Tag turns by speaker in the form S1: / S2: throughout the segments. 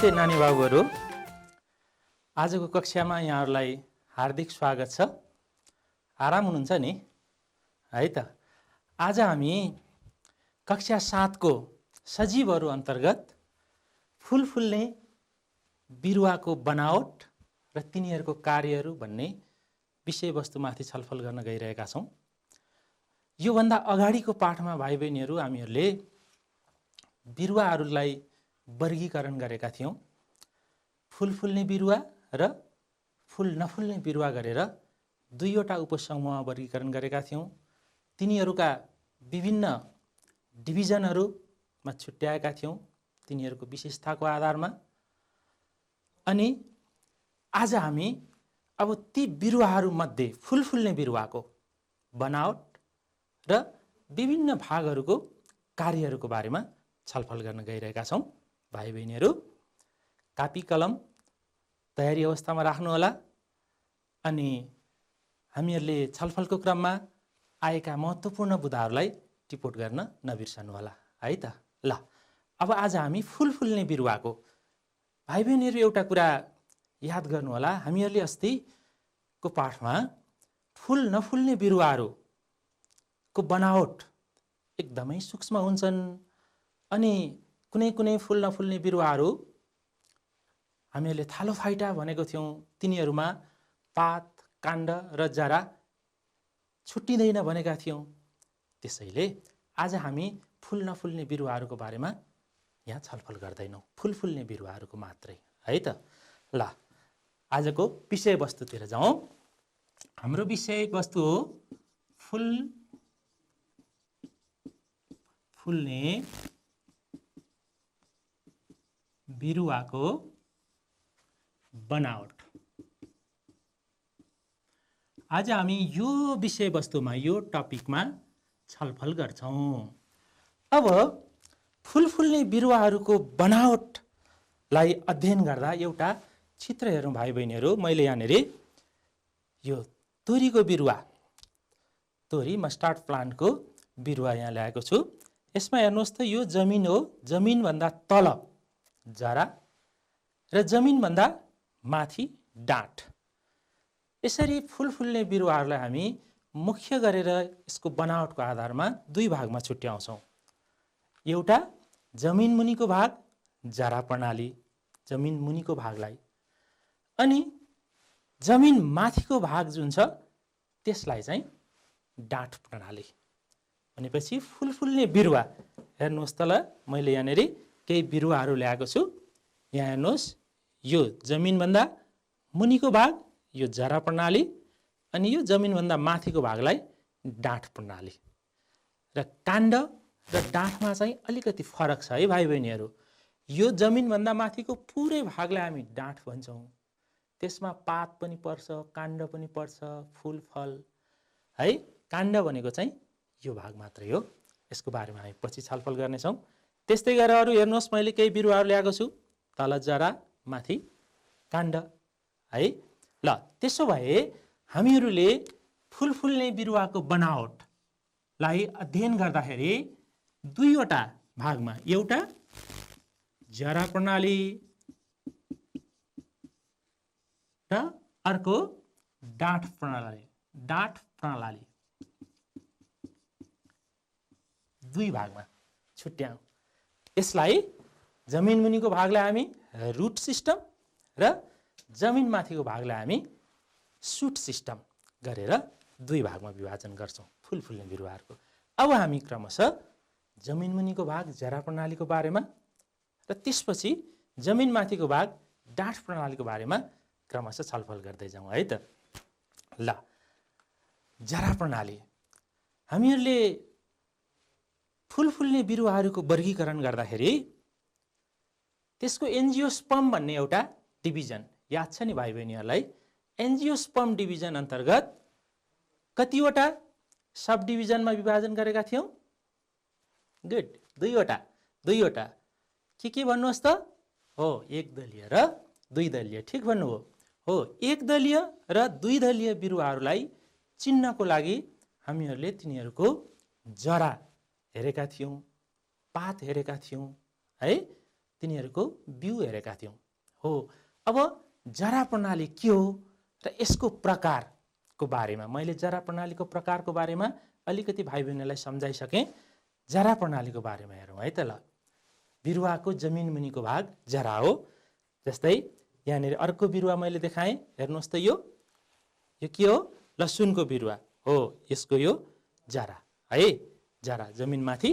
S1: नमस्ते नानी बाबुहरू, आजको कक्षामा यहाँहरूलाई हार्दिक स्वागत छ। आराम हुनुहुन्छ नि है त। आज हामी कक्षा 7 को सजीवहरू अन्तर्गत फूल फुल्ने बिरुवाको बनावट र तिनीहरूको कार्यहरू भन्ने विषयवस्तुमाथि छलफल गर्न गइरहेका छौँ। योभन्दा अगाडिको पाठमा भाइ बहिनीहरू हामीहरूले बिरुवाहरूलाई वर्गीकरण गरेका थियौँ। फूल फुल्ने बिरुवा र फूल नफुल्ने बिरुवा गरेर दुईवटा उपसमूहमा वर्गीकरण गरेका थियौँ। तिनीहरूका विभिन्न डिभिजनहरूमा छुट्याएका थियौँ तिनीहरूको विशेषताको आधारमा। अनि आज हामी अब ती बिरुवाहरूमध्ये फूल फुल्ने बिरुवाको बनावट र विभिन्न भागहरूको कार्यहरूको बारेमा छलफल गर्न गइरहेका छौँ। भाइ बहिनीहरू कापी कलम तयारी अवस्थामा राख्नुहोला अनि हामीहरूले छलफलको क्रममा आएका महत्त्वपूर्ण बुदाहरूलाई टिपोट गर्न नबिर्सनुहोला है त। ल अब आज हामी फूल फुल्ने बिरुवाको, भाइ बहिनीहरू एउटा कुरा याद गर्नुहोला, हामीहरूले अस्तिको पाठमा फूल नफुल्ने बिरुवाहरूको बनावट एकदमै सूक्ष्म हुन्छन् अनि कुनै कुनै फूल नफुल्ने बिरुवाहरू हामीहरूले थालोफाइटा भनेको थियौँ, तिनीहरूमा पात, काण्ड र जरा छुट्टिँदैन भनेका थियौँ। त्यसैले आज हामी फूल नफुल्ने बिरुवाहरूको बारेमा यहाँ छलफल गर्दैनौँ, फूल फुल्ने बिरुवाहरूको मात्रै है त। ल आजको विषयवस्तुतिर जाउँ। हाम्रो विषयवस्तु हो फूल फुल्ने बिरुवाको बनावट। आज हामी यो विषयवस्तुमा, यो टपिकमा छलफल गर्छौँ। अब फूल फुल्ने बिरुवाहरूको बनावटलाई अध्ययन गर्दा एउटा चित्र हेरौँ भाइ बहिनीहरू। मैले यहाँनिर यो तोरीको बिरुवा, तोरी मस्टर्ड प्लान्टको बिरुवा यहाँ ल्याएको छु। यसमा हेर्नुहोस् त, यो जमिन हो, जमिनभन्दा तल जरा र जमिनभन्दा माथि डाँठ। यसरी फूल फुल्ने बिरुवाहरूलाई हामी मुख्य गरेर यसको बनावटको आधारमा दुई भागमा छुट्याउँछौँ। एउटा जमिन मुनिको भाग, जरा प्रणाली, जमिन मुनिको भागलाई, अनि जमिन माथिको भाग जुन छ त्यसलाई चाहिँ डाँठ प्रणाली। भनेपछि फूल फुल्ने बिरुवा हेर्नुहोस् त, ल मैले यहाँनिर केही बिरुवाहरू ल्याएको छु। यहाँ हेर्नुहोस्, यो जमिनभन्दा मुनिको भाग यो जरा प्रणाली अनि यो जमिनभन्दा माथिको भागलाई डाँठ प्रणाली। र काण्ड र डाँठमा चाहिँ अलिकति फरक छ है भाइ बहिनीहरू। यो जमिनभन्दा माथिको पुरै भागलाई हामी डाँठ भन्छौँ। त्यसमा पात पनि पर्छ, काण्ड पनि पर्छ, फूल फल है। काण्ड भनेको चाहिँ यो भाग मात्रै हो। यसको बारेमा हामी पछि छलफल गर्नेछौँ। त्यस्तै गरेर अरू हेर्नुहोस्, मैले केही बिरुवाहरू ल्याएको छु, तल जरा माथि काण्ड है। ल त्यसो भए हामीहरूले फूल फुल्ने बिरुवाको बनावटलाई अध्ययन गर्दाखेरि दुईवटा भागमा, एउटा जरा प्रणाली र अर्को डाँठ प्रणाली, डाँठ प्रणाली दुई भागमा छुट्याउँ। यसलाई जमिन मुनिको भागलाई हामी रुट सिस्टम र जमिन माथिको भागलाई हामी सुट सिस्टम गरेर दुई भागमा विभाजन गर्छौँ फूल फुल्ने बिरुवाहरूको। अब हामी क्रमशः जमिन मुनिको भाग जरा प्रणालीको बारेमा र त्यसपछि जमिन माथिको भाग डाँठ प्रणालीको बारेमा क्रमशः छलफल गर्दै जाउँ है त। ल जरा प्रणाली, हामीहरूले फूल फुल्ने बिरुवाहरूको वर्गीकरण गर्दाखेरि त्यसको एन्जियोस्पर्म भन्ने एउटा डिभिजन याद छ नि भाइ बहिनीहरूलाई। एन्जियोस्पर्म डिभिजन अन्तर्गत कतिवटा सब डिभिजनमा विभाजन गरेका थियौँ? गुड, दुईवटा। के भन्नुहोस् त? हो, एक दलीय र दुई दलीय। ठिक भन्नुभयो। हो, एक दलीय र दुई दलीय बिरुवाहरूलाई चिन्नको लागि हामीहरूले तिनीहरूको जरा हेरेका थियौँ, पात हेरेका थियौँ है। तिनीहरूको बिउ हेरेका थियौँ। हो, अब जरा प्रणाली के हो र यसको प्रकारको बारेमा मैले जरा प्रणालीको प्रकारको बारेमा अलिकति भाइ बहिनीलाई सम्झाइसकेँ। जरा प्रणालीको बारेमा हेरौँ है त। ल, बिरुवाको जमिन मुनिको भाग जरा हो। जस्तै यहाँनिर अर्को बिरुवा मैले देखाएँ, हेर्नुहोस् त, यो के हो? लसुनको बिरुवा हो। यसको यो जरा है, जरा जमिनमाथि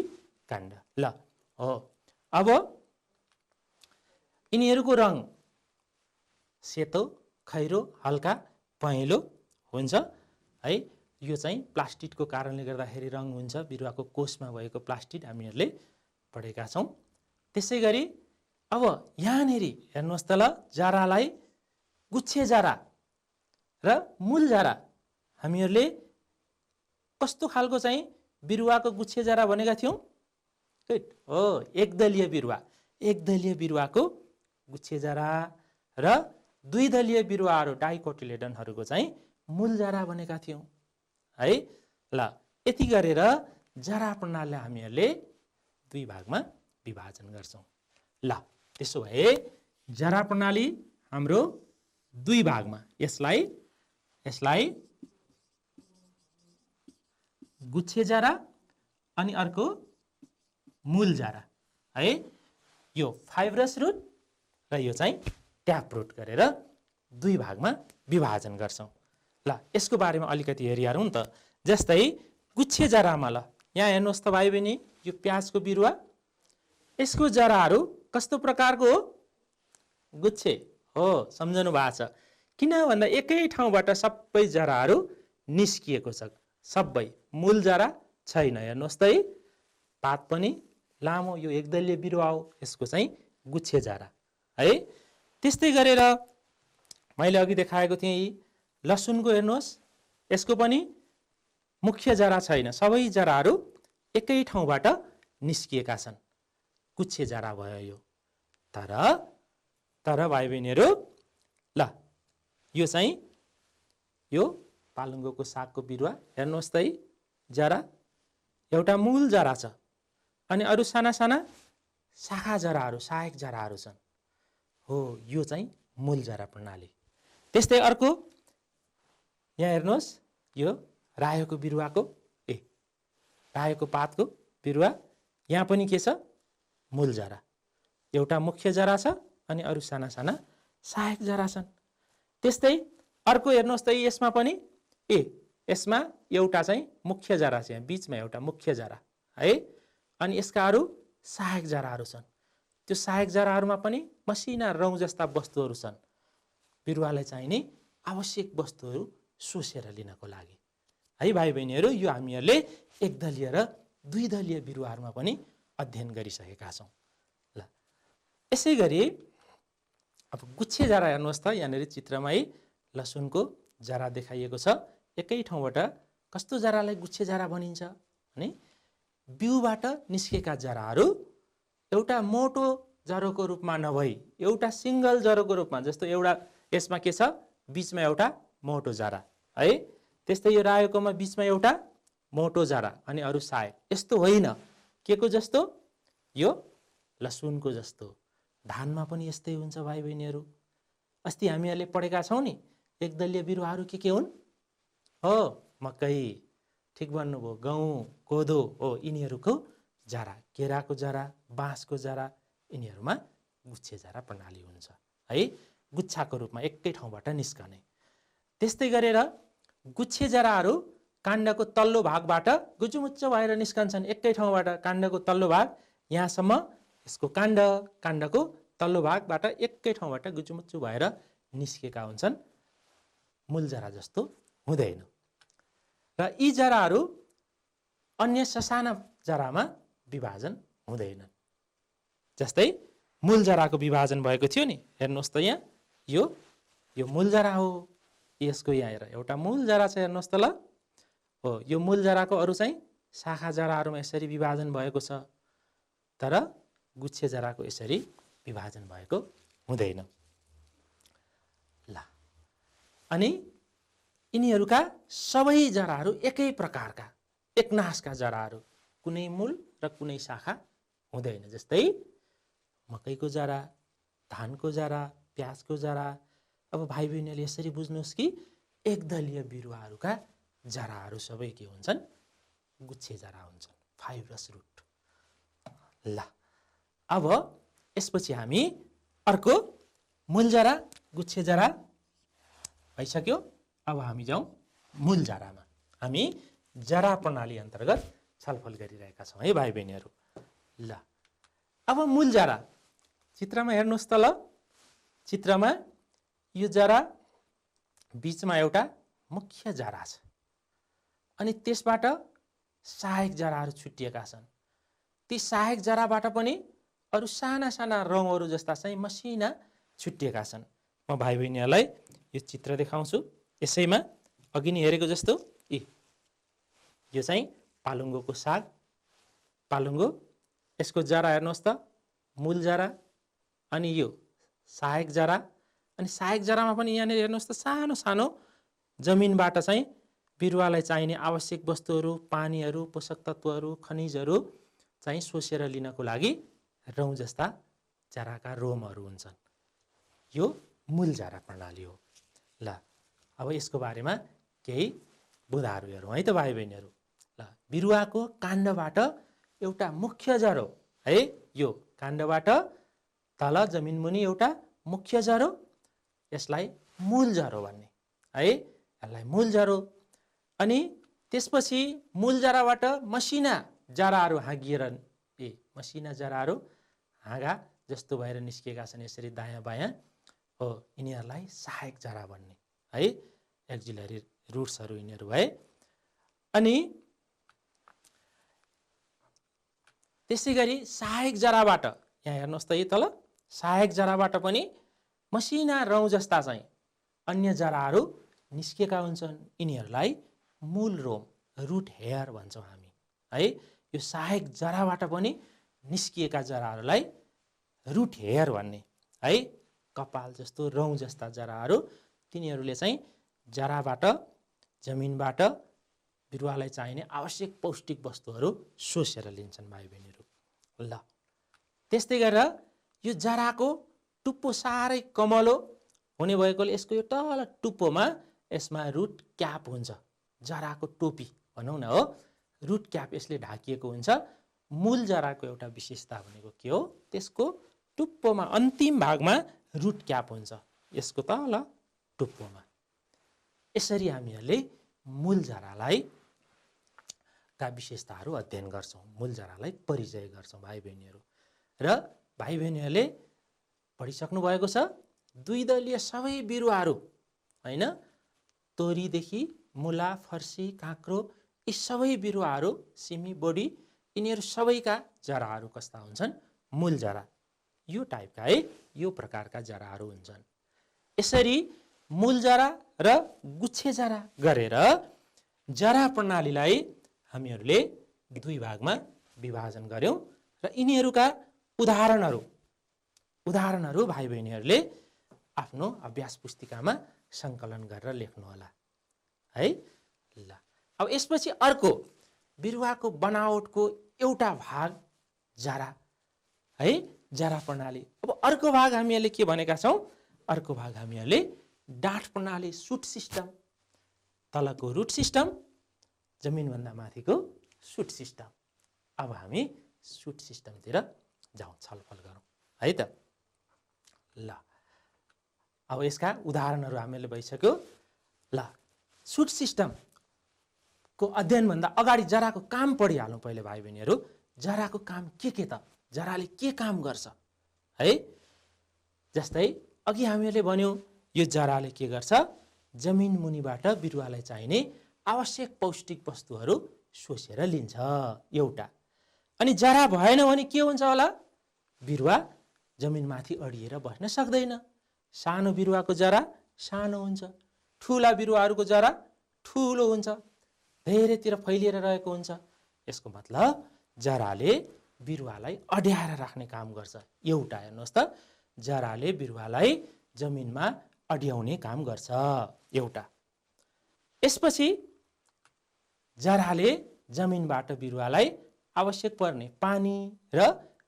S1: काण्ड। ल, हो, अब यिनीहरूको रङ सेतो, खैरो, हल्का पहेँलो हुन्छ है। यो चाहिँ प्लास्टिडको कारणले गर्दाखेरि रङ हुन्छ, बिरुवाको कोषमा भएको प्लास्टिड हामीहरूले पढेका छौँ। त्यसै गरी अब यहाँनिर हेर्नुहोस् त, ल, जरालाई गुच्छे जरा र मूल जरा हामीहरूले कस्तो खालको चाहिँ बिरुवाको गुच्छे जरा भनेका थियौँ? हो, एकदलीय बिरुवा। एकदलीय बिरुवाको गुच्छे जरा र द्विदलीय बिरुवाहरू डाइकोटिलेडनहरूको चाहिँ मूल जरा भनेका थियौँ है। ल, यति गरेर जरा प्रणालीलाई हामीहरूले दुई भागमा विभाजन गर्छौँ। ल, त्यसो भए जरा प्रणाली हाम्रो दुई भागमा, यसलाई गुच्छे जरा अनि अर्को मूल जरा है। यो फाइब्रस रुट र यो चाहिँ ट्याप रुट गरेर दुई भागमा विभाजन गर्छौँ। ल, यसको बारेमा अलिकति हेरिहालौँ त। जस्तै गुच्छे जरामा, ल, यहाँ हेर्नुहोस् त भाइ बहिनी, यो प्याजको बिरुवा, यसको जराहरू कस्तो प्रकारको हो? गुच्छे हो। सम्झनु भएको छ? किन भन्दा एकै ठाउँबाट सबै जराहरू निस्किएको छ, सबै। मूल जरा छैन। हेर्नुहोस् त है, पात पनि लामो, यो एकदलीय बिरुवा हो, यसको चाहिँ गुच्छे जरा है। त्यस्तै गरेर मैले अघि देखाएको थिएँ लसुनको, हेर्नुहोस्, यसको पनि मुख्य जरा छैन, सबै जराहरू एकै ठाउँबाट निस्किएका छन्, गुच्छे जरा भयो यो। तर भाइ बहिनीहरू, ल, यो चाहिँ यो पालुङ्गोको सागको बिरुवा हेर्नुहोस् त है, जरा एउटा मूल जरा छ अनि अरू साना साना शाखा जराहरू, सहायक जराहरू छन्। हो, यो चाहिँ मूल जरा प्रणाली। त्यस्तै अर्को यहाँ हेर्नुहोस्, यो रायोको बिरुवाको रायोको पातको बिरुवा, यहाँ पनि के छ? मूल जरा। एउटा मुख्य जरा छ अनि अरू साना साना सहायक जरा छन्। त्यस्तै अर्को हेर्नुहोस् त, यसमा पनि यसमा एउटा चाहिँ मुख्य जरा छ, यहाँ बिचमा एउटा मुख्य जरा है, अनि यसका अरू सहायक जराहरू छन्। त्यो सहायक जराहरूमा पनि मसिना रौँ जस्ता वस्तुहरू छन्, बिरुवालाई चाहिने आवश्यक वस्तुहरू सोसेर लिनको लागि है। भाइ बहिनीहरू, यो हामीहरूले एकदलीय र द्विदलीय बिरुवाहरूमा पनि अध्ययन गरिसकेका छौँ। ल, यसै गरी अब गुच्छे जरा हेर्नुहोस् त, यहाँनिर चित्रमा है लसुनको जरा देखाइएको छ। एकै ठाउँबाट कस्तो जरालाई गुच्छे जरा भनिन्छ भने बिउबाट निस्केका जराहरू एउटा मोटो जरोको रूपमा नभई एउटा सिङ्गल जरोको रूपमा, जस्तो एउटा यसमा के छ? बिचमा एउटा मोटो जरा है। त्यस्तै यो रायोकोमा बिचमा एउटा मोटो जरा अनि अरू सहायक, यस्तो होइन के को जस्तो? यो लसुनको जस्तो। धानमा पनि यस्तै हुन्छ भाइ बहिनीहरू। अस्ति हामीहरूले पढेका छौँ नि, एकदलीय बिरुवाहरू के हुन्? हो, मकै, ठिक भन्नुभयो, गहुँ, कोदो हो, यिनीहरूको जरा, केराको जरा, बाँसको जरा, यिनीहरूमा गुच्छे जरा प्रणाली हुन्छ है, गुच्छाको रूपमा एकै ठाउँबाट निस्कने। त्यस्तै गरेर गुच्छे जराहरू काण्डको तल्लो भागबाट गुजुमुच्चो भएर निस्कन्छन्, एकै ठाउँबाट काण्डको तल्लो भाग यहाँसम्म, यसको काण्डको तल्लो भागबाट एकै ठाउँबाट गुजुमुच्चो भएर निस्केका हुन्छन्, मूल जरा जस्तो हुँदैन। र यी जराहरू अन्य ससाना जरामा विभाजन हुँदैनन्। जस्तै मूल जराको विभाजन भएको थियो नि, हेर्नुहोस् त, यहाँ यो मूल जरा हो, यसको यहाँ हेर एउटा मूल जरा छ, हेर्नुहोस् त, ल, हो, यो मूल जराको अरू चाहिँ शाखा जराहरूमा यसरी विभाजन भएको छ, तर गुच्छे जराको यसरी विभाजन भएको हुँदैन। ल, अनि यिनीहरूका सबै जराहरू एकै प्रकारका, एकनासका जराहरू, कुनै मूल र कुनै शाखा हुँदैन। जस्तै मकैको जरा, धानको जरा, प्याजको जरा। अब भाइ बहिनीहरूले यसरी बुझ्नुहोस् कि एकदलीय बिरुवाहरूका जराहरू सबै के हुन्छन्? गुच्छे जरा हुन्छन्, फाइब्रस रुट। ल अब यसपछि हामी अर्को मूल जरा, गुच्छे जरा भइसक्यो। अब हामी जाउँ मूल जरामा। हामी जरा प्रणाली अन्तर्गत छलफल गरिरहेका छौँ है भाइ बहिनीहरू। ल अब मूल जरा चित्रमा हेर्नुहोस् त। ल चित्रमा यो जरा बीचमा एउटा मुख्य जरा छ अनि त्यसबाट सहायक जराहरू छुट्टिएका छन्। ती सहायक जराबाट पनि अरू साना साना रौँहरू जस्ता चाहिँ मसिना छुट्टिएका छन्। म भाइ बहिनीहरूलाई यो चित्र देखाउँछु। यसैमा अघि नै हेरेको जस्तो यो चाहिँ पालुङ्गोको साग, पालुङ्गो। यसको जरा हेर्नुहोस् त, मूल जरा अनि यो सहायक जरा। अनि सहायक जरामा पनि यहाँनिर हेर्नुहोस् त, सानो सानो जमिनबाट चाहिँ बिरुवालाई चाहिने आवश्यक वस्तुहरू, पानीहरू, पोषक तत्त्वहरू, खनिजहरू चाहिँ सोसेर लिनको लागि रौँ जस्ता जराका रोमहरू हुन्छन्। यो मूल जरा प्रणाली हो। ल अब यसको बारेमा केही बुँदाहरू हेरौँ है त भाइ बहिनीहरू। ल बिरुवाको काण्डबाट एउटा मुख्य जर हो है, यो काण्डबाट तल जमिन मुनि एउटा मुख्य जर हो, यसलाई मूल जर हो भन्ने है, यसलाई मूल जर हो। अनि त्यसपछि मूल जराबाट मसिना जराहरू हाँगिएर मसिना जराहरू हाँगा जस्तो भएर निस्किएका छन् यसरी दायाँ बायाँ हो, यिनीहरूलाई सहायक जरा भन्ने है, एक्जिलरी रुट्सहरू यिनीहरू भए। अनि त्यसै गरी सहायक जराबाट यहाँ हेर्नुहोस् त, यो तल सहायक जराबाट पनि मसिना रौँ जस्ता चाहिँ अन्य जराहरू निस्केका हुन्छन्। यिनीहरूलाई मूल रोम, रुट हेयर भन्छौँ हामी है। यो सहायक जराबाट पनि निस्किएका जराहरूलाई रुट हेयर भन्ने है। कपाल जस्तो रौँ जस्ता जराहरू, तिनीहरूले चाहिँ जराबाट, जमिनबाट बिरुवालाई चाहिने आवश्यक पौष्टिक वस्तुहरू सोसेर लिन्छन् भाइ बहिनीहरू। ल त्यस्तै गरेर यो जराको टुप्पो साह्रै कमलो हुने भएकोले यसको यो तल टुप्पोमा यसमा रुट क्याप हुन्छ, जराको टोपी भनौँ न हो, रुट क्याप यसले ढाकिएको हुन्छ। मूल जराको एउटा विशेषता भनेको के हो? त्यसको टुप्पोमा अन्तिम भागमा रुट क्याप हुन्छ, यसको तल टुप्पोमा। यसरी हामीहरूले मूल जरालाई का विशेषताहरू अध्ययन गर्छौँ, मूल जरालाई परिचय गर्छौँ भाइ बहिनीहरू। र भाइ बहिनीहरूले पढिसक्नु भएको छ द्विदलीय सबै बिरुवाहरू हैन, तोरीदेखि मुला, फर्सी, काँक्रो, यी सबै बिरुवाहरू, सिमी, बोडी, यिनीहरू सबैका जराहरू कस्ता हुन्छन्? मूल जरा यो टाइपका है, यो प्रकारका जराहरू हुन्छन्। यसरी मूल जरा र गुच्छे जरा गरेर जरा प्रणालीलाई हामीहरूले दुई भागमा विभाजन गर्यौं र यिनीहरूका उदाहरणहरू भाइ बहिनीहरूले आफ्नो अभ्यास पुस्तिकामा सङ्कलन गरेर लेख्नुहोला है। ल अब यसपछि अर्को बिरुवाको बनावटको एउटा भाग जरा है, जरा प्रणाली। अब अर्को भाग हामीहरूले के भनेका छौँ? अर्को भाग हामीहरूले डाँठ प्रणाली, सुट सिस्टम, तलको रुट सिस्टम, जमिनभन्दा माथिको सुट सिस्टम। अब हामी सुट सिस्टमतिर जाउँ, छलफल गरौँ है त। ल अब यसका उदाहरणहरू हामीले भइसक्यो। ल सुट सिस्टमको अध्ययनभन्दा अगाडि जराको काम पढिहालौँ पहिले भाइ बहिनीहरू। जराको काम के त? जराले के काम गर्छ है? जस्तै अघि हामीहरूले भन्यौँ यो जराले के गर्छ? जमिन मुनिबाट बिरुवालाई चाहिने आवश्यक पौष्टिक वस्तुहरू सोसेर लिन्छ एउटा। अनि जरा भएन भने के हुन्छ होला? बिरुवा जमिनमाथि अडिएर बस्न सक्दैन। सानो बिरुवाको जरा सानो हुन्छ, ठुला बिरुवाहरूको जरा ठुलो हुन्छ, धेरैतिर फैलिएर रहेको हुन्छ। यसको मतलब जराले बिरुवालाई अड्याएर राख्ने काम गर्छ एउटा। हेर्नुहोस् त, जराले बिरुवालाई जमिनमा अड्याउने काम गर्छ एउटा। यसपछि जराले जमिनबाट बिरुवालाई आवश्यक पर्ने पानी र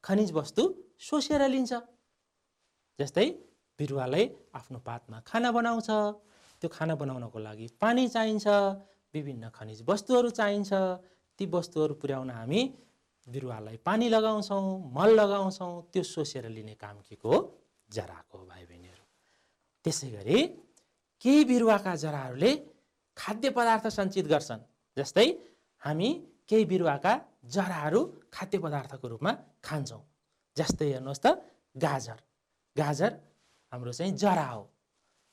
S1: खनिज वस्तु सोसेर लिन्छ। जस्तै बिरुवालाई आफ्नो पातमा खाना बनाउँछ, त्यो खाना बनाउनको लागि पानी चाहिन्छ, विभिन्न खनिज वस्तुहरू चाहिन्छ। ती वस्तुहरू पुर्याउन हामी बिरुवालाई पानी लगाउँछौँ, मल लगाउँछौँ, त्यो सोसेर लिने काम के को हो? जराको हो भाइ बहिनीहरू। त्यसै गरी केही बिरुवाका जराहरूले खाद्य पदार्थ सञ्चित गर्छन्। जस्तै हामी केही बिरुवाका जराहरू खाद्य पदार्थको रूपमा खान्छौँ। जस्तै हेर्नुहोस् त गाजर, गाजर हाम्रो चाहिँ जरा हो।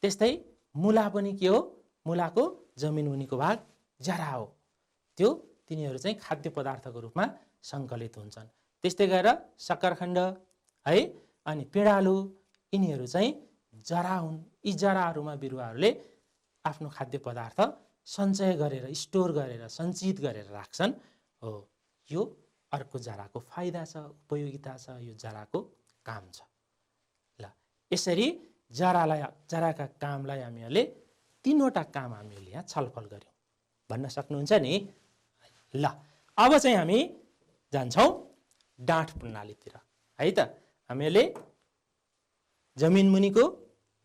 S1: त्यस्तै मुला पनि के हो? मुलाको जमिन मुनिको भाग जरा हो। त्यो तिनीहरू चाहिँ खाद्य पदार्थको रूपमा सङ्कलित हुन्छन्। त्यस्तै गरेर सक्खरखण्ड है अनि पिँडालु यिनीहरू चाहिँ जरा हुन्। यी जराहरूमा बिरुवाहरूले आफ्नो खाद्य पदार्थ सञ्चय गरेर, स्टोर गरेर, सञ्चित गरेर राख्छन्। हो, यो अर्को जराको फाइदा छ, उपयोगिता छ, यो जराको काम छ। ल, यसरी जराका कामलाई हामीहरूले 3वटा काम हामीले यहाँ छलफल गऱ्यौँ। भन्न सक्नुहुन्छ नि? ल, अब चाहिँ हामी जान्छौँ डाँठ प्रणालीतिर है त। हामीले जमिन मुनिको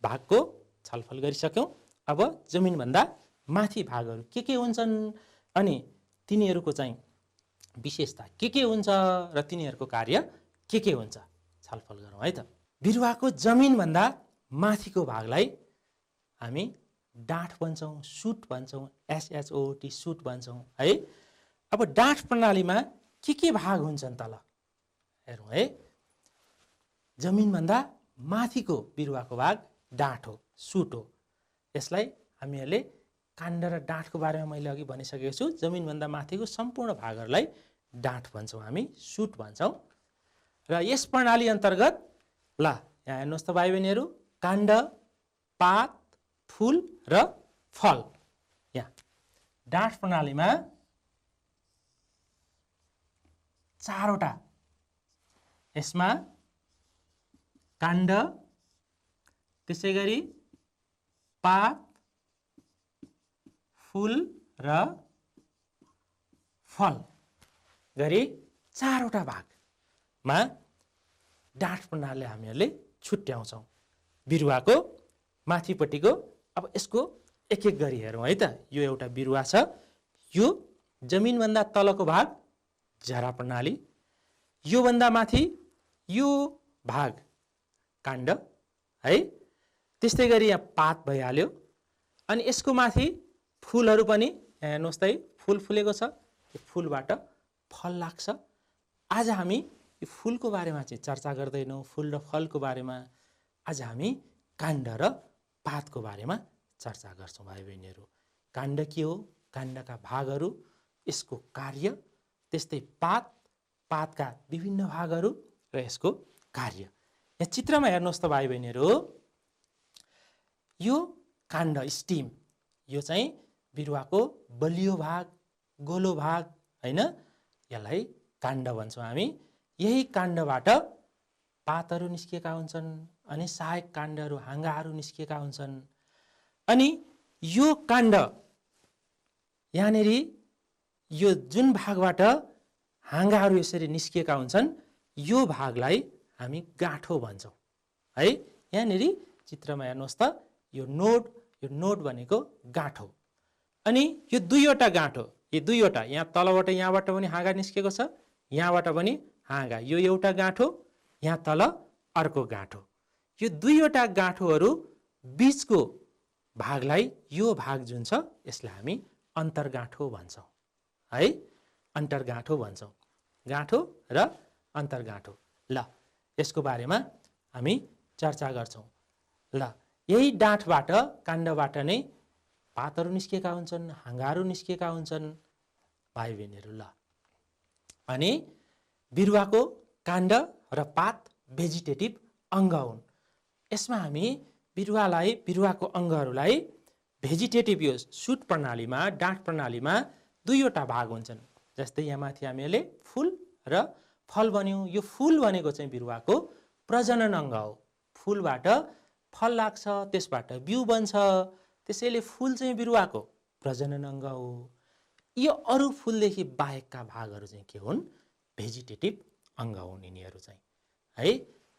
S1: भागको छलफल गरिसक्यौँ। अब जमिनभन्दा माथि भागहरू के हुन्छन् अनि तिनीहरूको चाहिँ विशेषता के हुन्छ र तिनीहरूको कार्य के हुन्छ छलफल गरौँ है त। बिरुवाको जमिनभन्दा माथिको भागलाई हामी डाँठ भन्छौँ, सुट भन्छौँ, SHOT सुट भन्छौँ है। अब डाँठ प्रणालीमा के भाग हुन्छन् तल हेरौँ है। जमिनभन्दा माथिको बिरुवाको भाग डाँठ हो, सुट हो। यसलाई हामीहरूले काण्ड र डाँठको बारेमा मैले अघि भनिसकेको छु। जमिनभन्दा माथिको सम्पूर्ण भागहरूलाई डाँठ भन्छौँ, हामी सुट भन्छौँ। र यस प्रणाली अन्तर्गत ल यहाँ हेर्नुहोस् त भाइ बहिनीहरू, काण्ड, पात, फुल र फल। यहाँ डाँठ प्रणालीमा 4वटा, यसमा काण्ड, त्यसै गरी पात, फुल र फल गरी 4वटा भागमा डाँठ प्रणालीलाई हामीहरूले छुट्याउँछौँ। बिरुवाको माथिपट्टिको अब यसको एक गरी हेरौँ है त। यो एउटा बिरुवा छ, यो जमिनभन्दा तलको भाग जरा प्रणाली, योभन्दा माथि यो भाग काण्ड है। त्यस्तै गरी यहाँ पात भइहाल्यो अनि यसको माथि फुलहरू पनि हेर्नुहोस् त है, फुल फुलेको छ, यो फुलबाट फल लाग्छ। आज हामी यो फुलको बारेमा चाहिँ चर्चा गर्दैनौँ, फुल र फलको बारेमा। आज हामी काण्ड र पातको बारेमा चर्चा गर्छौँ भाइ बहिनीहरू। काण्ड के हो, काण्डका भागहरू, यसको कार्य, त्यस्तै पातका विभिन्न भागहरू र यसको कार्य। यहाँ चित्रमा हेर्नुहोस् त भाइ बहिनीहरू, यो काण्ड स्टिम, यो चाहिँ बिरुवाको बलियो भाग, गोलो भाग हैन, यसलाई काण्ड भन्छौँ हामी। यही काण्डबाट पातहरू निस्किएका हुन्छन् अनि सहायक काण्डहरू, हाँगाहरू निस्किएका हुन्छन्। अनि यो काण्ड यहाँनिर यो जुन भागबाट हाँगाहरू यसरी निस्किएका हुन्छन्, यो भागलाई हामी गाँठो भन्छौँ है। यहाँनिर चित्रमा हेर्नुहोस् त, यो नोड भनेको गाँठो। अनि यो 2वटा गाँठो, यो 2वटा, यहाँ तलबाट यहाँबाट पनि हाँगा निस्केको छ, यहाँबाट पनि हाँगा, यो एउटा गाँठो, यहाँ तल अर्को गाँठो। यो 2वटा गाँठोहरू बीचको भागलाई, यो भाग जुन छ यसलाई हामी अन्तर्गाँठो भन्छौँ है। अन्तर्गाँठो भन्छौँ, गाँठो र अन्तर्गाँठो। ल, यसको बारेमा हामी चर्चा गर्छौँ। ल, यही डाँठबाट, काण्डबाट नै पातहरू निस्किएका हुन्छन्, हाँगाहरू निस्किएका हुन्छन् भाइ बहिनीहरू। ल, अनि बिरुवाको काण्ड र पात भेजिटेटिभ अङ्ग हुन्। यसमा हामी बिरुवाको अङ्गहरूलाई भेजिटेटिभ, यो सुट प्रणालीमा, डाँठ प्रणालीमा 2वटा भाग हुन्छन्। जस्तै यहाँ माथि हामीले फुल र फल भन्यौँ। यो फुल भनेको चाहिँ बिरुवाको प्रजनन अङ्ग हो। फुलबाट फल लाग्छ, त्यसबाट बिउ बन्छ, त्यसैले फुल चाहिँ बिरुवाको प्रजनन अङ्ग हो। यो अरू फुलदेखि बाहेकका भागहरू चाहिँ के हुन्? भेजिटेटिभ अङ्ग हुन् यिनीहरू चाहिँ है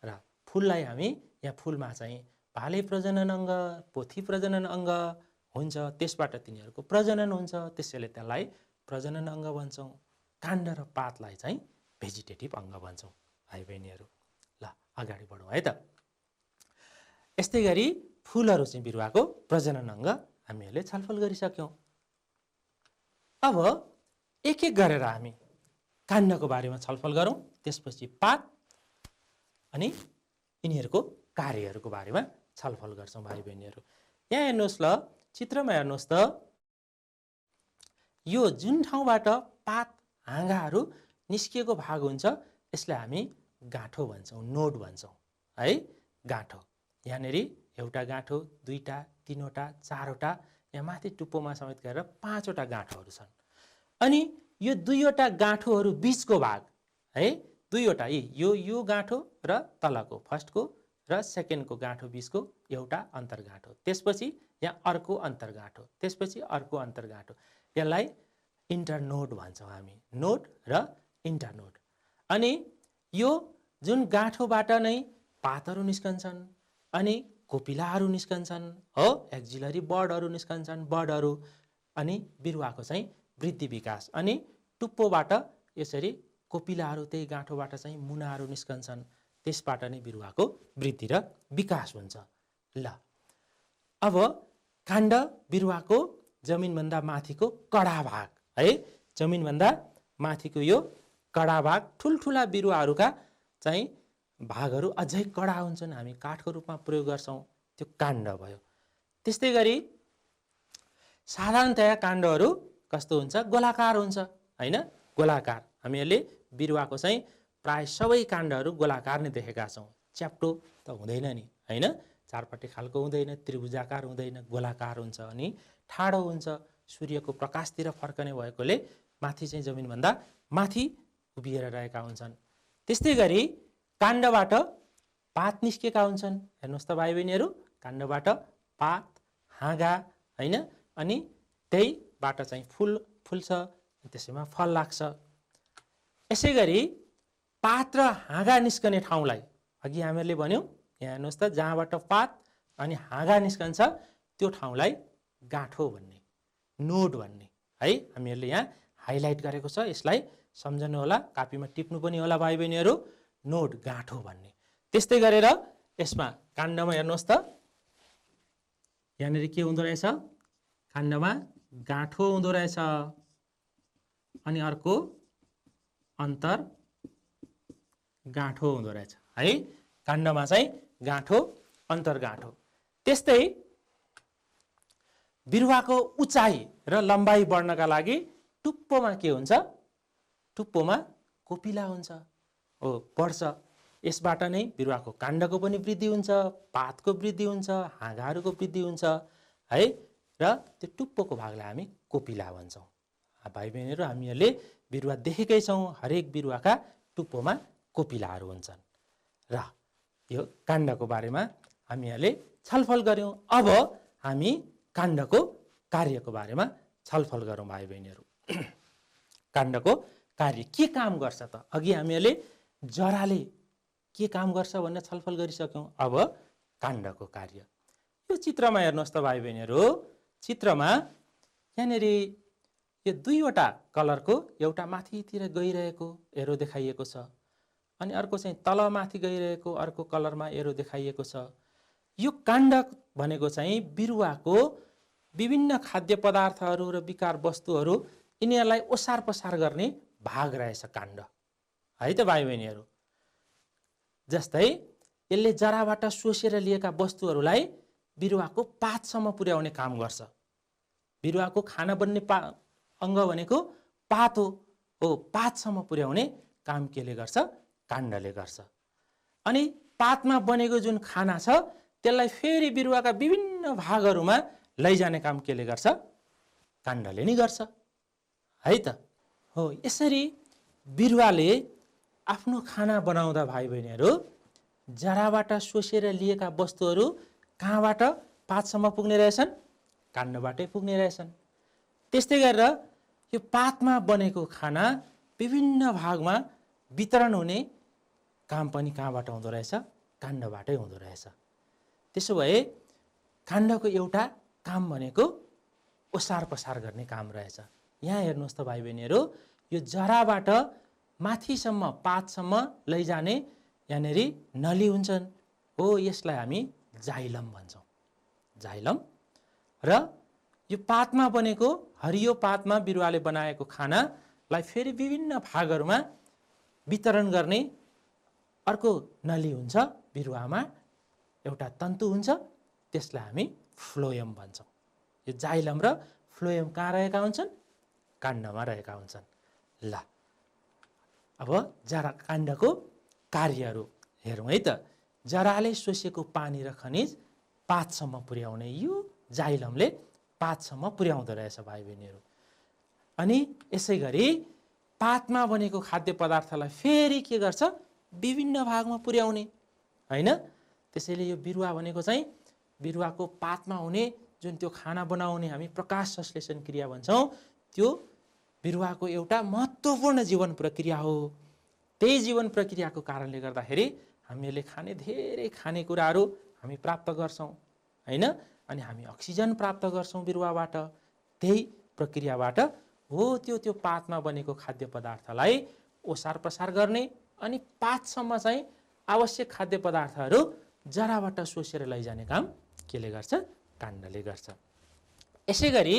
S1: र फुललाई हामी यहाँ फुलमा चाहिँ भाले प्रजनन अङ्ग, पोथी प्रजनन अङ्ग हुन्छ, त्यसबाट तिनीहरूको प्रजनन हुन्छ, त्यसैले त्यसलाई प्रजनन अङ्ग भन्छौँ। काण्ड र पातलाई चाहिँ भेजिटेटिभ अङ्ग भन्छौँ भाइ बहिनीहरू। ल अगाडि बढौँ है त। यस्तै गरी फुलहरू चाहिँ बिरुवाको प्रजनन अङ्ग हामीहरूले छलफल गरिसक्यौँ। अब एक एक गरेर हामी काण्डको बारेमा छलफल गरौँ, त्यसपछि पात अनि यिनीहरूको कार्यहरूको बारेमा छलफल गर्छौँ भाइ बहिनीहरू। यहाँ हेर्नुहोस् ल, चित्रमा हेर्नुहोस् त, यो जुन ठाउँबाट पात हाँगाहरू निस्किएको भाग हुन्छ यसलाई हामी गाँठो भन्छौँ, नोड भन्छौँ है। गाँठो यहाँनिर एउटा गाँठो, दुईटा, तीनवटा, चारवटा, यहाँ माथि टुप्पोमा समेत गरेर 5वटा गाँठोहरू छन्। अनि यो दुईवटा गाँठोहरू बीचको भाग है, दुईवटा यो गाँठो र तलको फर्स्टको र सेकेन्डको गाँठो बीचको एउटा अन्तर्गाँठो, त्यसपछि यहाँ अर्को अन्तर्गाँठो, त्यसपछि अर्को अन्तर्गाँठो, यसलाई इन्टरनोड भन्छौँ हामी, नोड र इन्टरनोड। अनि यो जुन गाँठोबाट नै पातहरू निस्कन्छन् अनि कोपिलाहरू निस्कन्छन् हो, एक्जिलरी बर्डहरू निस्कन्छन्, बर्डहरू, अनि बिरुवाको चाहिँ वृद्धि विकास, अनि टुप्पोबाट यसरी कोपिलाहरू त्यही गाँठोबाट चाहिँ मुनाहरू निस्कन्छन्, त्यसबाट नै बिरुवाको वृद्धि र विकास हुन्छ। ल अब काण्ड बिरुवाको जमिनभन्दा माथिको कडा भाग है, जमिनभन्दा माथिको यो कडा भाग, ठुल्ठुला बिरुवाहरूका चाहिँ भागहरू अझै कडा हुन्छन्, हामी काठको रूपमा प्रयोग गर्छौँ, त्यो काण्ड भयो। त्यस्तै गरी साधारणतया काण्डहरू कस्तो हुन्छ, गोलाकार हुन्छ होइन, गोलाकार। हामीहरूले बिरुवाको चाहिँ प्राय सबै काण्डहरू गोलाकार नै देखेका छौँ, च्याप्टो त हुँदैन नि होइन, चारपट्टि खालको हुँदैन, त्रिभुजाकार हुँदैन, गोलाकार हुन्छ अनि ठाडो हुन्छ, सूर्यको प्रकाशतिर फर्कने भएकोले माथि चाहिँ जमिनभन्दा माथि उभिएर रहेका हुन्छन्। त्यस्तै गरी काण्डबाट पात निस्केका हुन्छन्, हेर्नुहोस् त भाइ बहिनीहरू, काण्डबाट पात, हाँगा होइन, अनि त्यहीबाट चाहिँ फुल फुल्छ, त्यसैमा फल लाग्छ। यसै गरी पात र हाँगा निस्कने ठाउँलाई अघि हामीहरूले भन्यौँ, यहाँ हेर्नुहोस् त, जहाँबाट पात अनि हाँगा निस्कन्छ त्यो ठाउँलाई गाँठो भन्ने, नोड भन्ने है, हामीहरूले यहाँ हाइलाइट गरेको छ, यसलाई सम्झनु होला, कापीमा टिप्नु पनि होला भाइ बहिनीहरू, नोड, गाँठो भन्ने। त्यस्तै गरेर यसमा काण्डमा हेर्नुहोस् त, यहाँनिर के हुँदो रहेछ, काण्डमा गाँठो हुँदो रहेछ अनि अर्को अन्तर गाँठो हुँदो रहेछ है, काण्डमा चाहिँ गाँठो, अन्तर्गाँठो। त्यस्तै बिरुवाको उचाइ र लम्बाइ बढ्नका लागि टुप्पोमा के हुन्छ, टुप्पोमा कोपिला हुन्छ हो, बढ्छ, यसबाट नै बिरुवाको काण्डको पनि वृद्धि हुन्छ, पातको वृद्धि हुन्छ, हाँगाहरूको वृद्धि हुन्छ है, र त्यो टुप्पोको भागलाई हामी कोपिला भन्छौँ। भाइ बहिनीहरू, हामीहरूले बिरुवा देखेकै छौँ, हरेक बिरुवाका टुप्पोमा कोपिलाहरू हुन्छन्। र यो काण्डको बारेमा हामीहरूले छलफल गऱ्यौँ। अब हामी काण्डको कार्यको बारेमा छलफल गरौँ भाइ बहिनीहरू। काण्डको कार्य के काम गर्छ त, अघि हामीहरूले जराले के काम गर्छ भनेर छलफल गरिसक्यौँ। अब काण्डको कार्य, यो चित्रमा हेर्नुहोस् त भाइ बहिनीहरू, चित्रमा यहाँनिर यो दुईवटा कलरको, एउटा माथितिर गइरहेको एरो देखाइएको छ अनि अर्को चाहिँ तल माथि गइरहेको अर्को कलरमा एरो देखाइएको छ। यो काण्ड भनेको चाहिँ बिरुवाको विभिन्न खाद्य पदार्थहरू र विकार वस्तुहरू यिनीहरूलाई ओसार पसार गर्ने भाग रहेछ काण्ड है त भाइ बहिनीहरू। जस्तै यसले जराबाट सोसेर लिएका वस्तुहरूलाई बिरुवाको पातसम्म पुर्याउने काम गर्छ। बिरुवाको खाना बन्ने अङ्ग भनेको पात हो, पातसम्म पुर्याउने काम केले गर्छ, काण्डले गर्छ। अनि पातमा बनेको जुन खाना छ त्यसलाई फेरि बिरुवाका विभिन्न भागहरूमा लैजाने काम केले गर्छ, काण्डले नै गर्छ है त हो। यसरी बिरुवाले आफ्नो खाना बनाउँदा भाइ बहिनीहरू जराबाट सोसेर लिएका वस्तुहरू कहाँबाट पातसम्म पुग्ने रहेछन्, काण्डबाटै पुग्ने रहेछन्। त्यस्तै गरेर यो पातमा बनेको खाना विभिन्न भागमा वितरण हुने काम पनि कहाँबाट हुँदो रहेछ? काण्डबाटै हुँदो रहेछ। त्यसो भए काण्डको एउटा काम भनेको ओसार पसार गर्ने काम रहेछ। यहाँ हेर्नुहोस् त भाइ बहिनीहरू, यो जराबाट माथिसम्म पातसम्म लैजाने यहाँनेरि नली हुन्छन् हो, यसलाई हामी जाइलम भन्छौँ। जाइलम र यो पातमा बनेको हरियो पातमा बिरुवाले बनाएको खानालाई फेरि विभिन्न भागहरूमा वितरण गर्ने अर्को नली हुन्छ बिरुवामा, एउटा तन्तु हुन्छ, त्यसलाई हामी फ्लोएम भन्छौँ। यो जाइलम र फ्लोएम कहाँ रहेका हुन्छन्? काण्डमा रहेका हुन्छन्। ल अब जरा काण्डको कार्यहरू हेरौँ है त। जराले शोषेको पानी र खनिज पातसम्म पुर्याउने यो जाइलमले पातसम्म पुर्याउँदो रहेछ भाइ बहिनीहरू। अनि यसै गरी पातमा बनेको खाद्य पदार्थलाई फेरि के गर्छ? विभिन्न भागमा पुर्याउने, होइन? त्यसैले यो बिरुवा भनेको चाहिँ बिरुवाको पातमा हुने जुन त्यो खाना बनाउने हामी प्रकाश संश्लेषण क्रिया भन्छौँ, त्यो बिरुवाको एउटा महत्त्वपूर्ण जीवन प्रक्रिया हो। त्यही जीवन प्रक्रियाको कारणले गर्दाखेरि हामीले खाने धेरै खानेकुराहरू हामी प्राप्त गर्छौँ, होइन? अनि हामी अक्सिजन प्राप्त गर्छौँ बिरुवाबाट। त्यही प्रक्रियाबाट हो त्यो पातमा बनेको खाद्य पदार्थलाई ओसार पसार गर्ने अनि पातसम्म चाहिँ आवश्यक खाद्य पदार्थहरू जराबाट सोसेर लैजाने काम केले गर्छ? काण्डले गर्छ। यसै गरी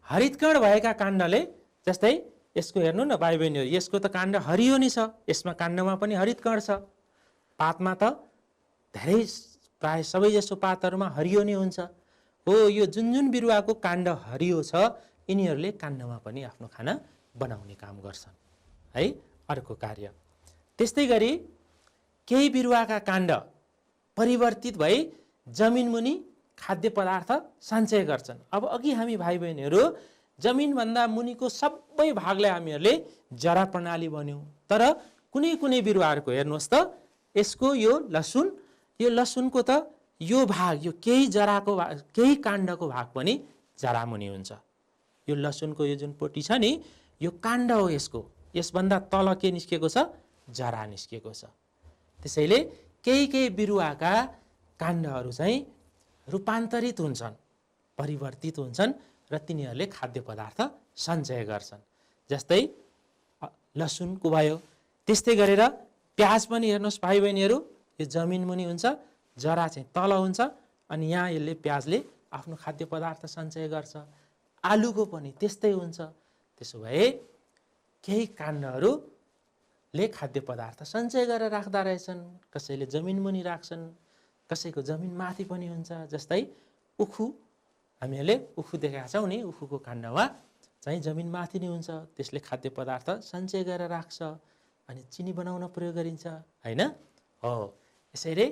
S1: हरितकण भएका काण्डले, जस्तै यसको हेर्नु न भाइ बहिनीहरू, यसको त काण्ड हरियो नै छ, यसमा काण्डमा पनि हरितकण छ। पातमा त धेरै प्राय सबैजसो पातहरूमा हरियो नै हुन्छ हो। यो जुन जुन बिरुवाको काण्ड हरियो छ यिनीहरूले काण्डमा पनि आफ्नो खाना बनाउने काम गर्छन् है, अर्को कार्य। त्यस्तै गरी केही बिरुवाका काण्ड परिवर्तित भई जमिनमुनि खाद्य पदार्थ सञ्चय गर्छन्। अब अघि हामी भाइ बहिनीहरू जमिनभन्दा मुनिको सबै भागलाई हामीहरूले जरा प्रणाली भन्यौँ, तर कुनै कुनै बिरुवाहरूको हेर्नुहोस् त, यसको यो लसुनको त यो भाग, यो केही जराको केही काण्डको भाग पनि जरामुनि हुन्छ। यो लसुनको यो जुन पोटी छ नि, यो काण्ड हो यसको, यसभन्दा तल के निस्केको छ? जरा निस्केको छ। त्यसैले केही बिरुवाका काण्डहरू चाहिँ रूपान्तरित हुन्छन्, परिवर्तित हुन्छन् र तिनीहरूले खाद्य पदार्थ सञ्चय गर्छन्। जस्तै लसुनको भयो, त्यस्तै गरेर प्याज पनि हेर्नुहोस् भाइ बहिनीहरू, यो जमिन मुनि हुन्छ, जरा चाहिँ तल हुन्छ, अनि यहाँ यसले प्याजले आफ्नो खाद्य पदार्थ सञ्चय गर्छ। आलुको पनि त्यस्तै हुन्छ। त्यसो भए केही काण्डहरूले खाद्य पदार्थ सञ्चय गरेर राख्दा रहेछन्, कसैले जमिन मुनि राख्छन्, कसैको जमिन माथि पनि हुन्छ। जस्तै उखु, हामीहरूले उखु देखाएको छौँ नि, उखुको काण्डमा चाहिँ जमिन माथि नै हुन्छ, त्यसले खाद्य पदार्थ सञ्चय गरेर राख्छ अनि चिनी बनाउन प्रयोग गरिन्छ, होइन हो। यसैले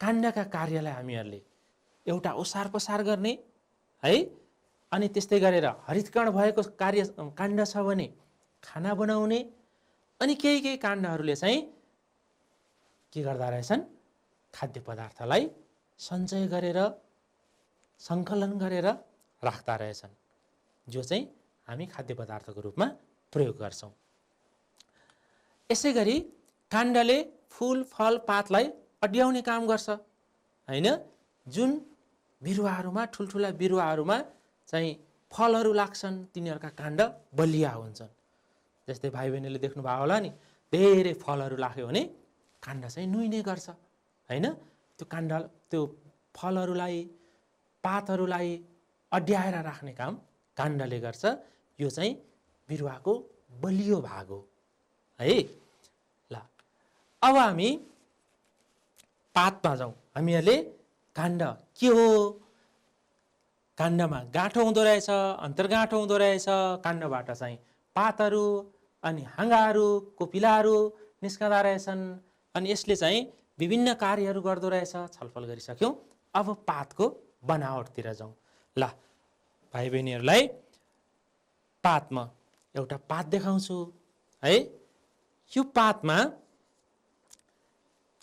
S1: काण्डका कार्यलाई हामीहरूले एउटा ओसार पसार गर्ने है, अनि त्यस्तै गरेर हरितकण भएको काण्ड छ भने खाना बनाउने, अनि केही काण्डहरूले चाहिँ के गर्दा रहेछन्? खाद्य पदार्थलाई सञ्चय गरेर सङ्कलन गरेर राख्दा रहेछन्, जो चाहिँ हामी खाद्य पदार्थको रूपमा प्रयोग गर्छौँ। यसै गरी काण्डले फुल फल पातलाई अड्याउने काम गर्छ, होइन? जुन बिरुवाहरूमा, ठुल्ठुला बिरुवाहरूमा चाहिँ फलहरू लाग्छन्, तिनीहरूका काण्ड बलिया हुन्छन्। जस्तै भाइ बहिनीले देख्नुभयो होला नि, धेरै फलहरू लाग्यो भने काण्ड चाहिँ नुइने गर्छ, होइन? त्यो काण्ड, त्यो फलहरूलाई, पातहरूलाई अड्याएर राख्ने काम काण्डले गर्छ। यो चाहिँ बिरुवाको बलियो भाग हो है। ल अब हामी पातमा जाउँ। हामीहरूले काण्ड के हो? काण्डमा गाँठो हुँदो रहेछ, अन्तर्गाँठो हुँदो रहेछ। काण्डबाट चाहिँ पातहरू अनि हाँगाहरू, कोपिलाहरू निस्कँदा रहेछन्, अनि यसले चाहिँ विभिन्न कार्यहरू गर्दो रहेछ। छलफल गरिसक्यौँ। अब पातको बनावटतिर जाउँ। ल भाइ बहिनीहरूलाई पातमा एउटा पात देखाउँछु है। यो पातमा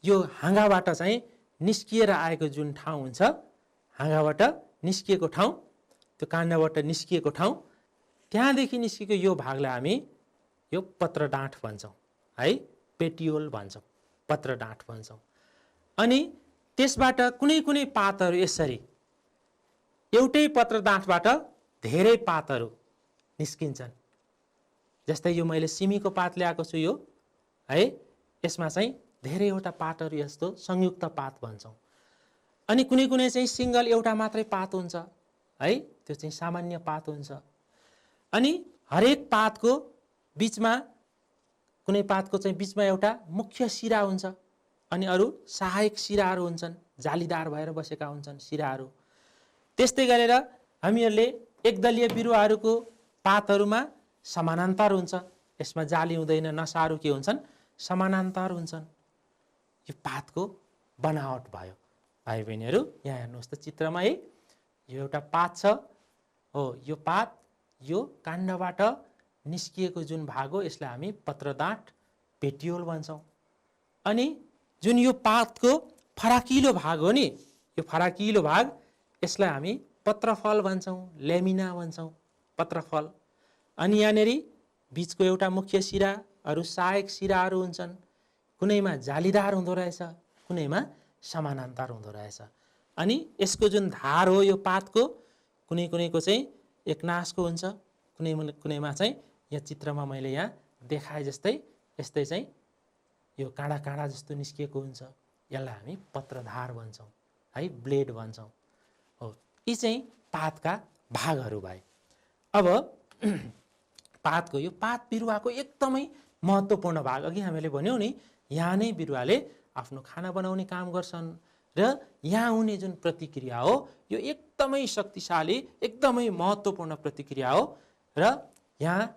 S1: यो हाँगाबाट चाहिँ निस्किएर आएको जुन ठाउँ हुन्छ, हाँगाबाट निस्किएको ठाउँ, त्यो काण्डबाट निस्किएको ठाउँ, त्यहाँदेखि निस्किएको यो भागलाई हामी यो पत्रडाँठ भन्छौँ है, पेटियोल भन्छौँ। पत्रडाँठ भन्छौँ। अनि त्यसबाट कुनै कुनै पातहरू यसरी एउटै पत्रडाँठबाट धेरै पातहरू निस्किन्छन्। जस्तै यो मैले सिमीको पात ल्याएको छु यो है, यसमा चाहिँ धेरैवटा पातहरू यस्तो संयुक्त पात भन्छौँ। अनि कुनै कुनै चाहिँ सिंगल एउटा मात्रै पात हुन्छ है, त्यो चाहिँ सामान्य पात हुन्छ। अनि हरेक पातको बीचमा कुनै पातको चाहिँ बीचमा एउटा मुख्य सिरा हुन्छ अनि अरू सहायक सिराहरू हुन्छन्, जालीदार भएर बसेका हुन्छन् सिराहरू। त्यस्तै गरेर हामीहरूले एकदलीय बिरुवाहरूको पातहरूमा समानान्तर हुन्छ, यसमा जाली हुँदैन, नसाहरू के हुन्छन् समानान्तर हुन्छन्। यो पातको बनावट भयो भाइ बहिनीहरू। यहाँ हेर्नुहोस् त चित्रमा है, यो एउटा पात छ हो, यो पात यो काण्डबाट निस्किएको जुन भाग हो यसलाई हामी पत्रडाँठ पेटियोल भन्छौँ। अनि जुन यो पातको फराकिलो भाग हो नि, यो फराकिलो भाग यसलाई हामी पत्रफल भन्छौँ, लेमिना भन्छौँ, पत्रफल। अनि यहाँनिर बीचको एउटा मुख्य सिरा, अरू सहायक सिराहरू हुन्छन्, कुनैमा जालीदार हुँदो रहेछ, कुनैमा समानान्तर हुँदो रहेछ। अनि यसको जुन धार हो यो पातको कुनै कुनैको चाहिँ एकनासको हुन्छ, कुनै कुनैमा चाहिँ यहाँ चित्रमा मैले यहाँ देखाए जस्तै यस्तै चाहिँ यो काँडा काँडा जस्तो निस्किएको हुन्छ, यसलाई हामी पत्रधार भन्छौँ है, ब्लेड भन्छौँ हो। यी चाहिँ पातका भागहरू भए। अब पातको यो पात बिरुवाको एकदमै महत्त्वपूर्ण भाग, अघि हामीले भन्यौँ नि, यहाँ नै बिरुवाले आफ्नो खाना बनाउने काम गर्छन् र यहाँ हुने जुन प्रतिक्रिया हो यो एकदमै शक्तिशाली, एकदमै महत्त्वपूर्ण प्रतिक्रिया हो। र यहाँ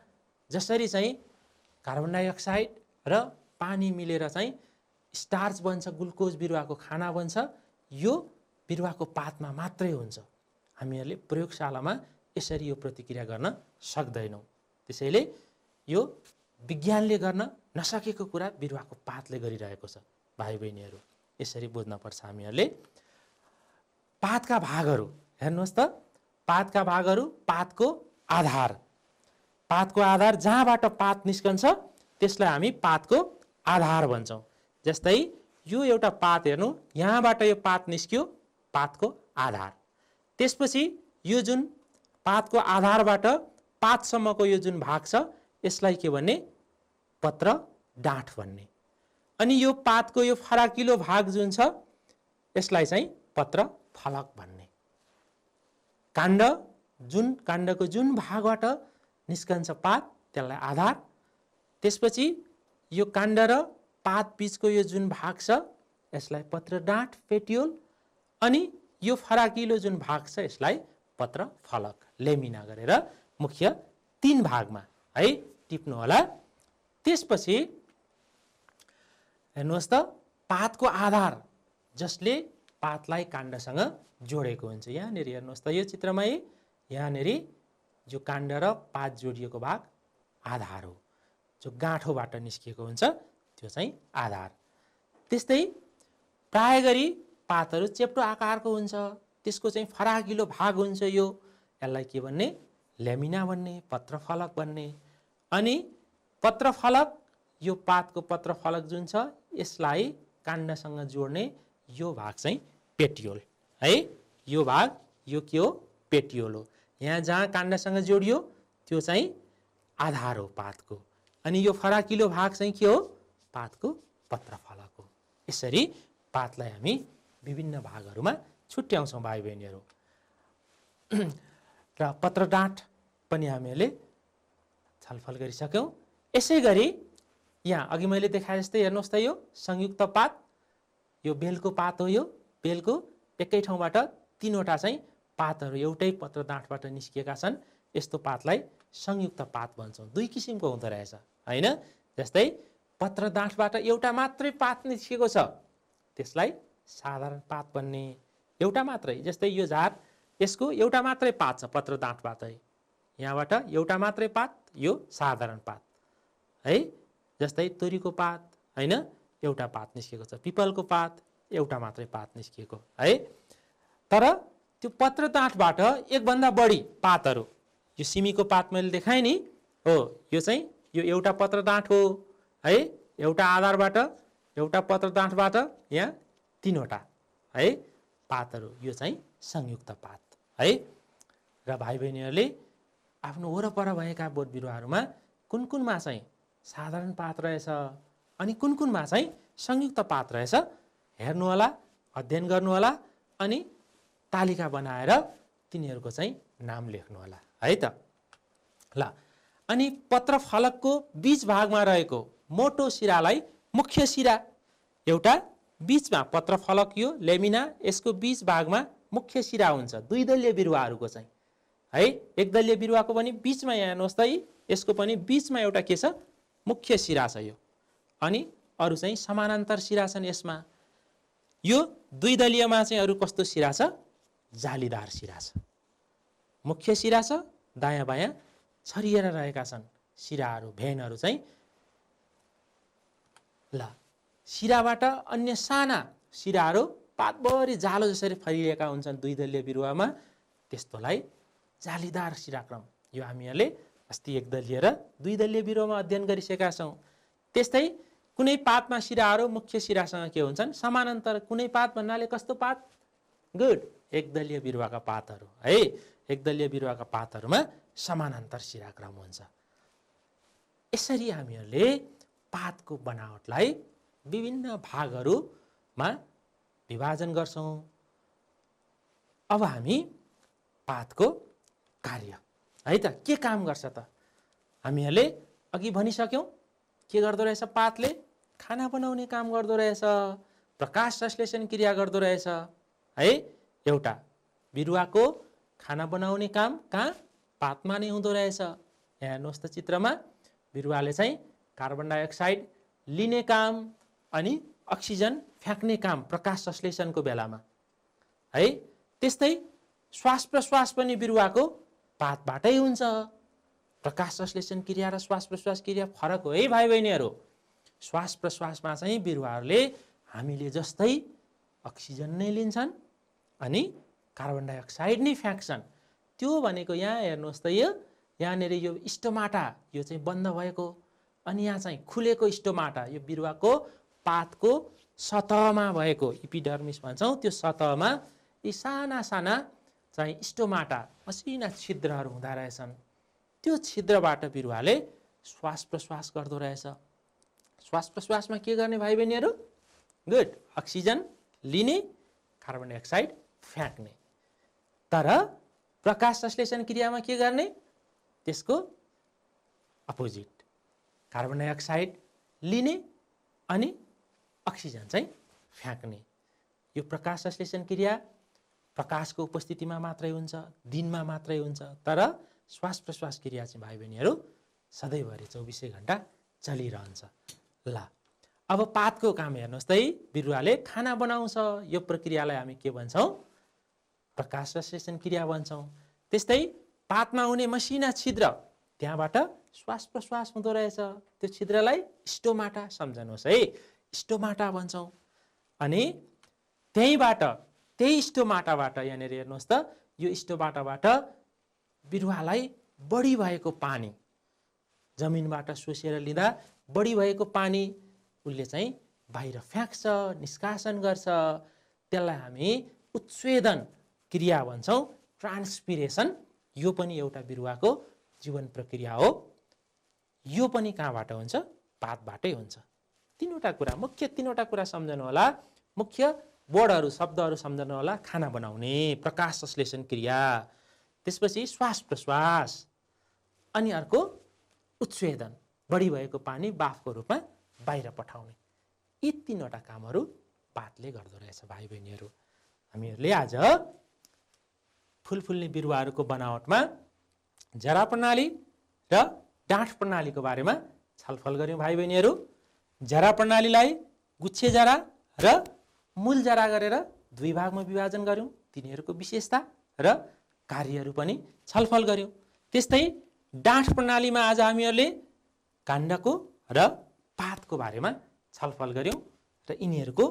S1: जसरी चाहिँ कार्बन डाइअक्साइड र पानी मिलेर चाहिँ स्टार्च बन्छ, ग्लुकोज बिरुवाको खाना बन्छ, यो बिरुवाको पातमा मात्रै हुन्छ। हामीहरूले प्रयोगशालामा यसरी यो प्रतिक्रिया गर्न सक्दैनौँ। त्यसैले यो विज्ञानले गर्न नसकेको कुरा बिरुवाको पातले गरिरहेको छ भाइ बहिनीहरू, यसरी बुझ्नुपर्छ हामीहरूले। पातका भागहरू हेर्नुहोस् त, पातका भागहरू, पातको आधार, पातको आधार जहाँबाट पात निस्कन्छ त्यसलाई हामी पातको आधार भन्छौँ। जस्तै यो एउटा पात हेर्नु, यहाँबाट यो पात निस्क्यो, पातको आधार। त्यसपछि यो जुन पातको आधारबाट पातसम्मको यो जुन भाग छ यसलाई के भन्ने, पत्रडाँठ भन्ने। अनि यो पातको यो फराकिलो भाग जुन छ यसलाई चाहिँ पत्रफलक भन्ने। काण्ड, जुन काण्डको जुन भागबाट निस्कन्छ पात त्यसलाई आधार। त्यसपछि यो काण्ड र पात बीचको यो जुन भाग छ यसलाई पत्रडाँठ पेटियोल। अनि यो फराकिलो जुन भाग छ यसलाई पत्रफलक, लेमिना गरेर मुख्य 3 भागमा है टिप्नु होला। त्यसपछि हेर्नुहोस् त, पातको आधार जसले पातलाई काण्डसँग जोडेको हुन्छ। यहाँनिर हेर्नुहोस् त यो चित्रमा, यहाँनिर जो काण्ड र पात जोडिएको भाग आधार हो, जो गाँठोबाट निस्किएको हुन्छ त्यो चाहिँ आधार। त्यस्तै प्राय गरी पातहरू चेप्टो आकारको हुन्छ, त्यसको चाहिँ फराकिलो भाग हुन्छ, यो यसलाई के भन्ने, लेमिना भन्ने, पत्रफलक भन्ने। अनि पत्रफलक, यो पातको पत्रफलक जुन छ यसलाई काण्डसँग जोड्ने यो भाग चाहिँ पेटियोल है। यो भाग यो के हो, पेटियोल हो। यहाँ जहाँ काण्डसँग जोडियो त्यो चाहिँ आधार हो पातको। अनि यो फराकिलो भाग चाहिँ के हो, पातको पत्रफलक हो। यसरी पातलाई हामी विभिन्न भागहरूमा छुट्याउँछौँ भाइ बहिनीहरू। र पत्रडाँठ पनि हामीले छलफल गरिसक्यौँ। यसै गरी यहाँ अघि मैले देखाए जस्तै हेर्नुहोस् त, यो संयुक्त पात, यो बेलको पात हो। यो बेलको एकै ठाउँबाट 3वटा चाहिँ पातहरू एउटै पत्रडाँठबाट निस्किएका छन्, यस्तो पातलाई संयुक्त पात भन्छौँ। 2 किसिमको हुँदो रहेछ होइन। जस्तै पत्रडाँठबाट एउटा मात्रै पात निस्किएको छ त्यसलाई साधारण पात भन्ने, एउटा मात्रै। जस्तै यो झार, यसको एउटा मात्रै पात छ पत्रडाँठबाट, यहाँबाट एउटा मात्रै पात, यो साधारण पात है। जस्तै तोरीको पात होइन, एउटा पात निस्किएको छ। पिपलको पात एउटा मात्रै पात निस्किएको है। तर त्यो पत्रडाँठबाट एकभन्दा बढी पातहरू, यो सिमीको पात मैले देखाएँ नि हो, यो चाहिँ यो एउटा पत्रडाँठ हो है, एउटा आधारबाट एउटा पत्र डाँठबाट यहाँ 3वटा है पातहरू, यो चाहिँ संयुक्त पात है। र भाइ बहिनीहरूले आफ्नो वरपर भएका बोट बिरुवाहरूमा कुन कुनमा चाहिँ साधारण पात रहेछ अनि कुन कुनमा चाहिँ संयुक्त पात रहेछ हेर्नुहोला, अध्ययन गर्नुहोला अनि तालिका बनाएर तिनीहरूको चाहिँ नाम लेख्नुहोला है त। ल अनि पत्र फलकको बीच भागमा रहेको मोटो सिरालाई मुख्य सिरा, एउटा बीचमा पत्र फलक यो लेमिना, यसको बीच भागमा मुख्य सिरा हुन्छ 2 दलीय बिरुवाहरूको चाहिँ है। 1 दलीय बिरुवाको पनि बीचमा यहाँ हेर्नुहोस् त, यसको पनि बीचमा एउटा के छ मुख्य सिरा छ यो, अनि अरू चाहिँ समानान्तर सिरा छन् यसमा। यो 2 दलीयमा चाहिँ अरू कस्तो सिरा छ, जालीदार सिरा छ, मुख्य सिरा छ, दायाँ बायाँ छरिएर रहेका छन् सिराहरू, भेनहरू चाहिँ। ल सिराबाट अन्य साना सिराहरू पातभरि जालो जसरी फैलिएका हुन्छन् 2 दलीय बिरुवामा, त्यस्तोलाई जालीदार सिराक्रम, यो हामीहरूले अस्ति 1 दलीय र 2 दलीय बिरुवामा अध्ययन गरिसकेका छौँ। त्यस्तै कुनै पातमा सिराहरू मुख्य सिरासँग के हुन्छन् समानान्तर, कुनै पात भन्नाले कस्तो पात, गुड 1 दलीय बिरुवाका पातहरू है। 1 दलीय बिरुवाका पातहरूमा समानान्तर सिराक्रम हुन्छ। यसरी हामीहरूले पातको बनावटलाई विभिन्न भागहरूमा विभाजन गर्छौँ। अब हामी पातको कार्य है त, के काम गर्छ त, हामीहरूले अघि भनिसक्यौँ के गर्दो रहेछ, पातले खाना बनाउने काम गर्दो रहेछ, प्रकाश संश्लेषण क्रिया गर्दो रहेछ है। एउटा बिरुवाको खाना बनाउने काम कहाँ, पातमा नै हुँदो रहेछ। यहाँ हेर्नुहोस् त चित्रमा, बिरुवाले चाहिँ कार्बन डाइअक्साइड लिने काम अनि अक्सिजन फ्याँक्ने काम प्रकाश संश्लेषणको बेलामा है। त्यस्तै श्वास प्रश्वास पनि बिरुवाको पातबाटै हुन्छ। प्रकाश संश्लेषण क्रिया र श्वास प्रश्वास क्रिया फरक हो है भाइ बहिनीहरू। श्वास प्रश्वासमा चाहिँ बिरुवाहरूले हामीले जस्तै अक्सिजन नै लिन्छन् अनि कार्बन डाइअक्साइड नै फ्याँक्छन्। त्यो भनेको यहाँ हेर्नुहोस् त, यो यहाँनिर यो स्टोमाटा यो चाहिँ बन्द भएको, अनि यहाँ चाहिँ खुलेको स्टोमाटा, यो बिरुवाको पातको सतहमा भएको इपिडर्मिस भन्छौँ, त्यो सतहमा यी साना साना चाहिँ स्टोमाटा मसिना छिद्रहरू हुँदा रहेछन्। त्यो छिद्रबाट बिरुवाले श्वास प्रश्वास गर्दो रहेछ। श्वास प्रश्वासमा के गर्ने भाइ बहिनीहरू, गुड अक्सिजन लिने, कार्बन डाइअक्साइड फ्याँक्ने। तर प्रकाश संश्लेषण क्रियामा के गर्ने, त्यसको अपोजिट, कार्बन डाइअक्साइड लिने अनि अक्सिजन चाहिँ फ्याँक्ने। यो प्रकाश संश्लेषण क्रिया प्रकाशको उपस्थितिमा मात्रै हुन्छ, दिनमा मात्रै हुन्छ। तर श्वास प्रश्वास क्रिया चाहिँ भाइ बहिनीहरू सधैँभरि 24 घण्टा चलिरहन्छ। ल अब पातको काम हेर्नुहोस् त, बिरुवाले खाना बनाउँछ, यो प्रक्रियालाई हामी के भन्छौँ, प्रकाश संश्लेषण क्रिया भन्छौँ। त्यस्तै पातमा हुने मसिना छिद्र, त्यहाँबाट श्वास प्रश्वास हुँदो रहेछ, त्यो छिद्रलाई स्टोमाटा सम्झनुहोस् है, स्टोमाटा भन्छौँ। अनि त्यहीबाट, त्यही स्टोमाटाबाट यहाँनिर हेर्नुहोस् त, यो स्टोमाटाबाट बिरुवालाई बढी भएको पानी, जमिनबाट सोसेर लिँदा बढी भएको पानी उसले चाहिँ बाहिर फ्याँक्छ, निष्कासन गर्छ। त्यसलाई हामी उत्स्वेदन क्रिया भन्छौँ, ट्रान्सपिरेसन। यो पनि एउटा बिरुवाको जीवन प्रक्रिया हो। यो पनि कहाँबाट हुन्छ, पातबाटै हुन्छ। 3वटा कुरा, मुख्य 3वटा कुरा सम्झनु होला, मुख्य वर्डहरू शब्दहरू सम्झनु होला। खाना बनाउने, प्रकाश संश्लेषण क्रिया, त्यसपछि श्वास प्रश्वास, अनि अर्को उत्स्वेदन, बढी भएको पानी बाफको रूपमा बाहिर पठाउने। यी 3वटा कामहरू पातले गर्दो रहेछ भाइ बहिनीहरू। हामीहरूले आज फुल फुल्ने बिरुवाहरूको बनावटमा जरा प्रणाली र डाँठ प्रणालीको बारेमा छलफल गर्यौँ भाइ बहिनीहरू। जरा प्रणालीलाई गुच्छे जरा र मूल जरा गरेर 2 भागमा विभाजन गर्यौँ। तिनीहरूको विशेषता र कार्यहरू पनि छलफल गर्यौँ। त्यस्तै डाँठ प्रणालीमा आज हामीहरूले काण्डको र पातको बारेमा छलफल गर्यौँ र यिनीहरूको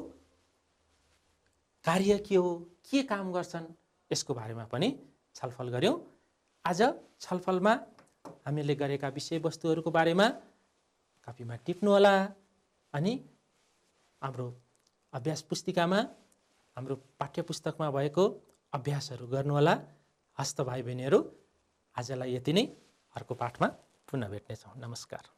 S1: कार्य के हो, के काम गर्छन्, यसको बारेमा पनि छलफल गर्यौँ। आज छलफलमा हामीले गरेका विषयवस्तुहरूको बारेमा कपीमा टिप्नु होला। अनि हाम्रो अभ्यास पुस्तिकामा, हाम्रो पाठ्य पुस्तकमा भएको अभ्यासहरू गर्नुहोला। हस्त भाइ बहिनीहरू, आजलाई यति नै। अर्को पाठमा पुनः भेट्नेछौँ। नमस्कार।